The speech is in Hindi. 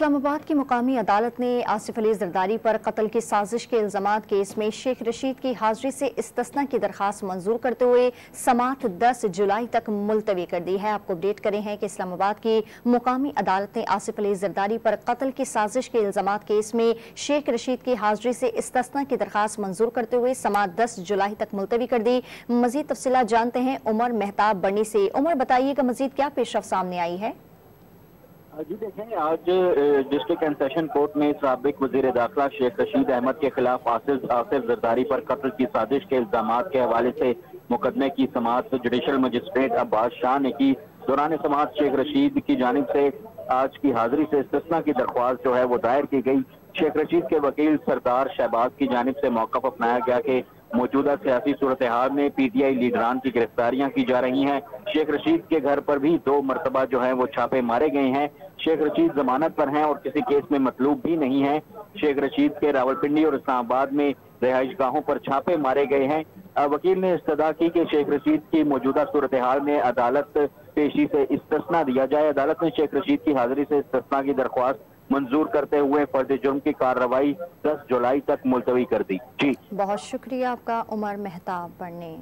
इस्लामाबाद की मुकामी अदालत ने आसिफ अली जरदारी पर कत्ल की साजिश के इल्जामात केस में शेख रशीद की हाजिरी से इस्तिस्ना की दरखास्त मंजूर करते हुए समाअत 10 जुलाई तक मुलतवी कर दी है। आपको अपडेट करें हैं कि इस्लामाबाद की मुकामी अदालत ने आसिफ अली जरदारी पर कत्ल की साजिश के इल्जामात केस में शेख रशीद की हाजिरी से इस्तिस्ना की दरखास्त मंजूर करते हुए समाअत 10 जुलाई तक मुलतवी कर दी। मजीद तफसीलात जानते हैं उमर मेहताब बर्नी से। उमर, बताइएगा मजीद क्या पेशरफ सामने आई है? जी देखें, आज डिस्ट्रिक्ट एंड सेशन कोर्ट में साबिक वजीर दाखिला शेख रशीद अहमद के खिलाफ आसिफ जरदारी पर कत्ल की साजिश के इल्जामात के हवाले से मुकदमे की समाअत जुडिशल मजिस्ट्रेट अब्बास शाह ने की। दौरान समाअत शेख रशीद की जानिब से आज की हाजिरी से इस्तिस्ना की दरख्वास्त जो है वो दायर की गई। शेख रशीद के वकील सरदार शहबाज की जानिब से मौक़िफ़ अपनाया गया कि मौजूदा सियासी सूरत हाल में PTI लीडरान की गिरफ्तारियां की जा रही हैं। शेख रशीद के घर पर भी 2 मरतबा जो है वो छापे मारे गए हैं। शेख रशीद जमानत पर हैं और किसी केस में मतलूब भी नहीं है। शेख रशीद के रावलपिंडी और इस्लामाबाद में रिहाइश गाहों पर छापे मारे गए हैं। वकील ने इस्तदा की कि शेख रशीद की मौजूदा सूरत हाल में अदालत पेशी से इस्तिस्ना दिया जाए। अदालत ने शेख रशीद की हाजिरी से इस्तिस्ना की दरख्वास्त मंजूर करते हुए फर्द जुर्म की कार्रवाई 10 जुलाई तक मुलतवी कर दी। जी, बहुत शुक्रिया आपका उमर मेहताब बर्नी।